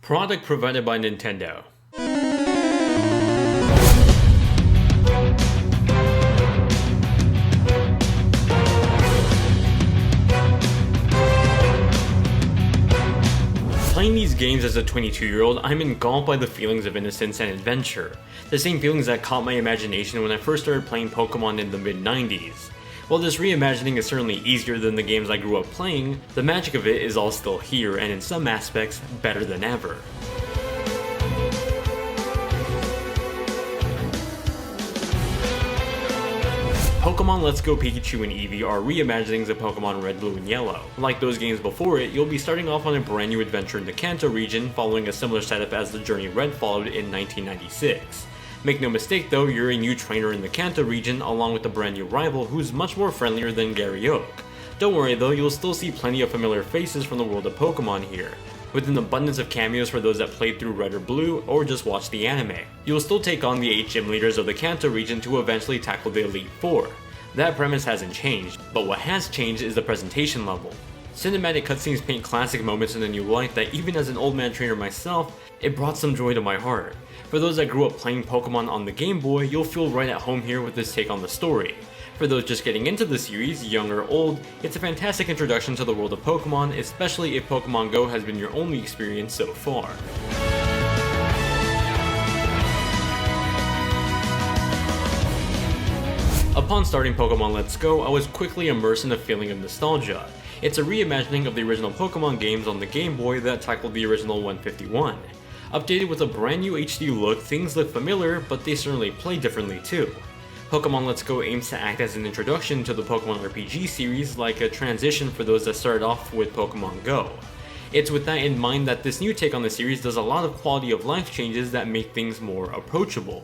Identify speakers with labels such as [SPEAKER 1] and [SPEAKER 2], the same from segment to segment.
[SPEAKER 1] Product provided by Nintendo. Playing these games as a 22-year-old, I'm engulfed by the feelings of innocence and adventure, the same feelings that caught my imagination when I first started playing Pokemon in the mid-90s. While this reimagining is certainly easier than the games I grew up playing, the magic of it is all still here and in some aspects, better than ever. Pokemon Let's Go Pikachu and Eevee are reimaginings of Pokemon Red, Blue, and Yellow. Like those games before it, you'll be starting off on a brand new adventure in the Kanto region, following a similar setup as the journey Red followed in 1996. Make no mistake though, you're a new trainer in the Kanto region along with a brand new rival who's much more friendlier than Gary Oak. Don't worry though, you'll still see plenty of familiar faces from the world of Pokemon here, with an abundance of cameos for those that played through Red or Blue or just watched the anime. You'll still take on the 8 gym leaders of the Kanto region to eventually tackle the Elite Four. That premise hasn't changed, but what has changed is the presentation level. Cinematic cutscenes paint classic moments in a new light that even as an old man trainer myself, it brought some joy to my heart. For those that grew up playing Pokemon on the Game Boy, you'll feel right at home here with this take on the story. For those just getting into the series, young or old, it's a fantastic introduction to the world of Pokemon, especially if Pokemon Go has been your only experience so far. Upon starting Pokemon Let's Go, I was quickly immersed in a feeling of nostalgia. It's a reimagining of the original Pokemon games on the Game Boy that tackled the original 151. Updated with a brand new HD look, things look familiar, but they certainly play differently too. Pokemon Let's Go aims to act as an introduction to the Pokemon RPG series, like a transition for those that started off with Pokemon Go. It's with that in mind that this new take on the series does a lot of quality of life changes that make things more approachable.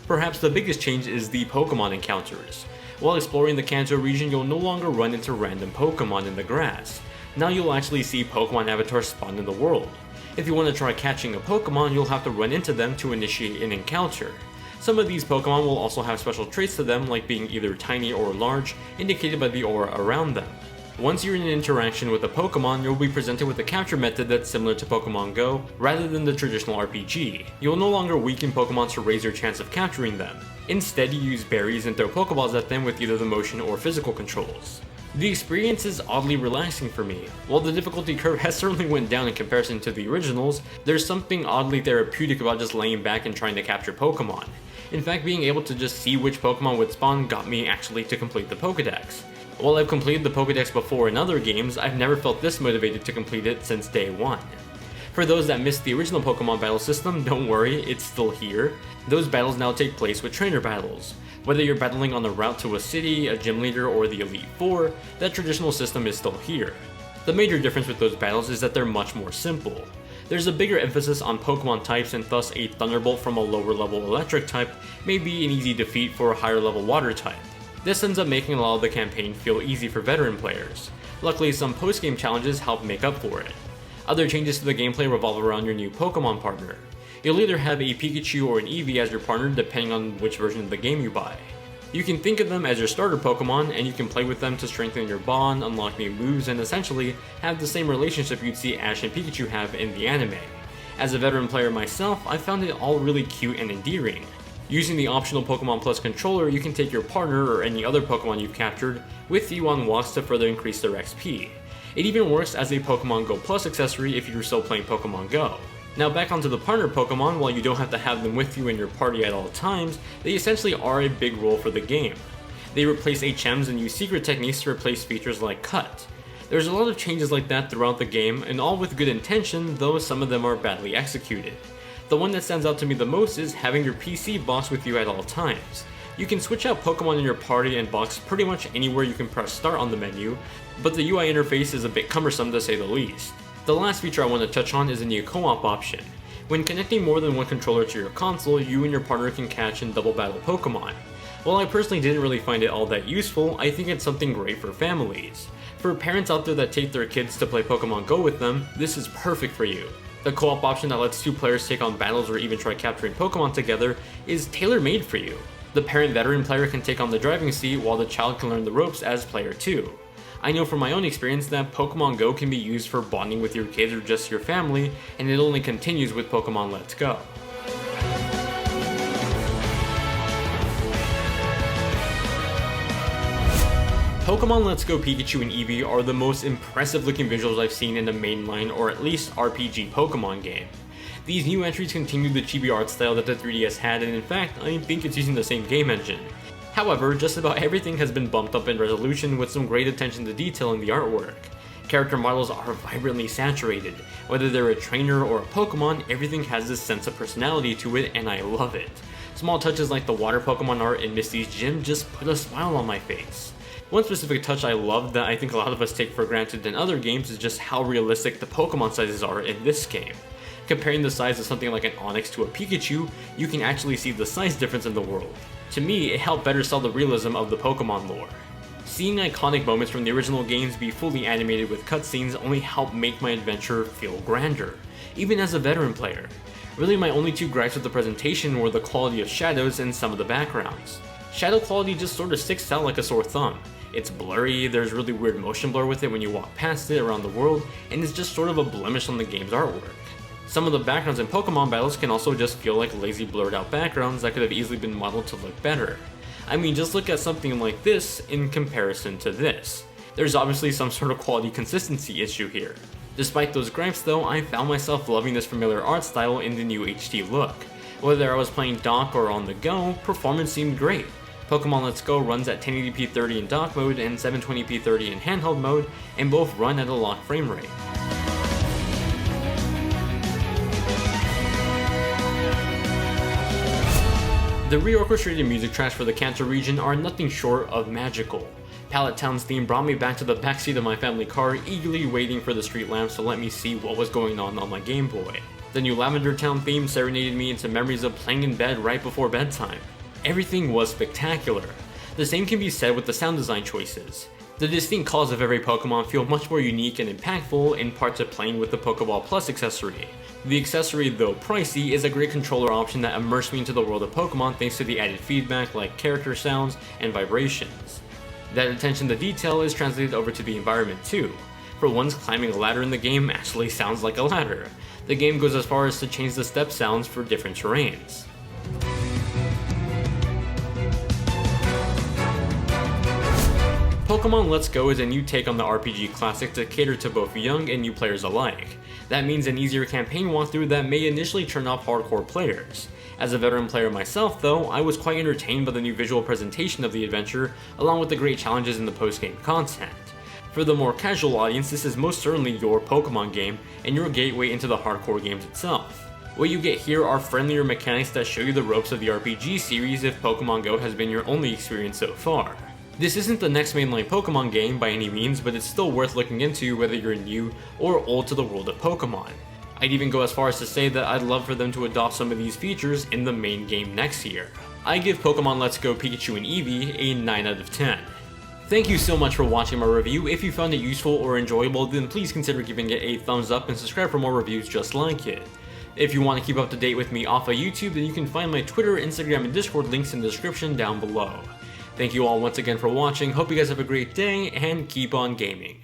[SPEAKER 1] Perhaps the biggest change is the Pokemon encounters. While exploring the Kanto region, you'll no longer run into random Pokemon in the grass. Now you'll actually see Pokemon avatars spawn in the world. If you want to try catching a Pokemon, you'll have to run into them to initiate an encounter. Some of these Pokemon will also have special traits to them, like being either tiny or large, indicated by the aura around them. Once you're in an interaction with a Pokemon, you'll be presented with a capture method that's similar to Pokemon Go, rather than the traditional RPG. You'll no longer weaken Pokemon to raise your chance of capturing them. Instead, you use berries and throw Pokeballs at them with either the motion or physical controls. The experience is oddly relaxing for me. While the difficulty curve has certainly went down in comparison to the originals, there's something oddly therapeutic about just laying back and trying to capture Pokemon. In fact, being able to just see which Pokemon would spawn got me actually to complete the Pokédex. While I've completed the Pokédex before in other games, I've never felt this motivated to complete it since day one. For those that missed the original Pokemon battle system, don't worry, it's still here. Those battles now take place with trainer battles. Whether you're battling on the route to a city, a gym leader, or the Elite Four, that traditional system is still here. The major difference with those battles is that they're much more simple. There's a bigger emphasis on Pokemon types, and thus a Thunderbolt from a lower level electric type may be an easy defeat for a higher level water type. This ends up making a lot of the campaign feel easy for veteran players. Luckily, some post-game challenges help make up for it. Other changes to the gameplay revolve around your new Pokemon partner. You'll either have a Pikachu or an Eevee as your partner depending on which version of the game you buy. You can think of them as your starter Pokemon, and you can play with them to strengthen your bond, unlock new moves, and essentially have the same relationship you'd see Ash and Pikachu have in the anime. As a veteran player myself, I found it all really cute and endearing. Using the optional Pokemon Plus controller, you can take your partner or any other Pokemon you've captured with you on walks to further increase their XP. It even works as a Pokemon Go Plus accessory if you're still playing Pokemon Go. Now back onto the partner Pokemon, while you don't have to have them with you in your party at all times, they essentially are a big role for the game. They replace HMs and use secret techniques to replace features like Cut. There's a lot of changes like that throughout the game, and all with good intention, though some of them are badly executed. The one that stands out to me the most is having your PC box with you at all times. You can switch out Pokemon in your party and box pretty much anywhere you can press start on the menu, but the UI interface is a bit cumbersome to say the least. The last feature I want to touch on is a new co-op option. When connecting more than one controller to your console, you and your partner can catch and double battle Pokemon. While I personally didn't really find it all that useful, I think it's something great for families. For parents out there that take their kids to play Pokemon Go with them, this is perfect for you. The co-op option that lets two players take on battles or even try capturing Pokemon together is tailor-made for you. The parent veteran player can take on the driving seat while the child can learn the ropes as player 2. I know from my own experience that Pokemon Go can be used for bonding with your kids or just your family, and it only continues with Pokemon Let's Go. Pokemon Let's Go Pikachu and Eevee are the most impressive looking visuals I've seen in a mainline or at least RPG Pokemon game. These new entries continue the chibi art style that the 3DS had, and in fact, I think it's using the same game engine. However, just about everything has been bumped up in resolution with some great attention to detail in the artwork. Character models are vibrantly saturated. Whether they're a trainer or a Pokemon, everything has this sense of personality to it, and I love it. Small touches like the water Pokemon art in Misty's gym just put a smile on my face. One specific touch I love that I think a lot of us take for granted in other games is just how realistic the Pokemon sizes are in this game. Comparing the size of something like an Onix to a Pikachu, you can actually see the size difference in the world. To me, it helped better sell the realism of the Pokemon lore. Seeing iconic moments from the original games be fully animated with cutscenes only helped make my adventure feel grander, even as a veteran player. Really, my only two gripes with the presentation were the quality of shadows and some of the backgrounds. Shadow quality just sort of sticks out like a sore thumb. It's blurry, there's really weird motion blur with it when you walk past it around the world, and it's just sort of a blemish on the game's artwork. Some of the backgrounds in Pokemon battles can also just feel like lazy blurred out backgrounds that could have easily been modeled to look better. I mean, just look at something like this in comparison to this. There's obviously some sort of quality consistency issue here. Despite those gripes though, I found myself loving this familiar art style in the new HD look. Whether I was playing dock or on the go, performance seemed great. Pokemon Let's Go runs at 1080p 30 in dock mode and 720p 30 in handheld mode, and both run at a locked frame rate. The reorchestrated music tracks for the Kanto region are nothing short of magical. Pallet Town's theme brought me back to the backseat of my family car, eagerly waiting for the street lamps to let me see what was going on my Game Boy. The new Lavender Town theme serenaded me into memories of playing in bed right before bedtime. Everything was spectacular. The same can be said with the sound design choices. The distinct calls of every Pokemon feel much more unique and impactful, in part to playing with the Pokeball Plus accessory. The accessory, though pricey, is a great controller option that immersed me into the world of Pokemon thanks to the added feedback like character sounds and vibrations. That attention to detail is translated over to the environment too. For once, climbing a ladder in the game actually sounds like a ladder. The game goes as far as to change the step sounds for different terrains. Pokemon Let's Go is a new take on the RPG classic to cater to both young and new players alike. That means an easier campaign walkthrough that may initially turn off hardcore players. As a veteran player myself though, I was quite entertained by the new visual presentation of the adventure, along with the great challenges in the post-game content. For the more casual audience, this is most certainly your Pokemon game, and your gateway into the hardcore games itself. What you get here are friendlier mechanics that show you the ropes of the RPG series if Pokemon Go has been your only experience so far. This isn't the next mainline Pokemon game by any means, but it's still worth looking into whether you're new or old to the world of Pokemon. I'd even go as far as to say that I'd love for them to adopt some of these features in the main game next year. I give Pokemon Let's Go Pikachu and Eevee a 9 out of 10. Thank you so much for watching my review. If you found it useful or enjoyable, then please consider giving it a thumbs up and subscribe for more reviews just like it. If you want to keep up to date with me off of YouTube, then you can find my Twitter, Instagram, and Discord links in the description down below. Thank you all once again for watching, hope you guys have a great day, and keep on gaming.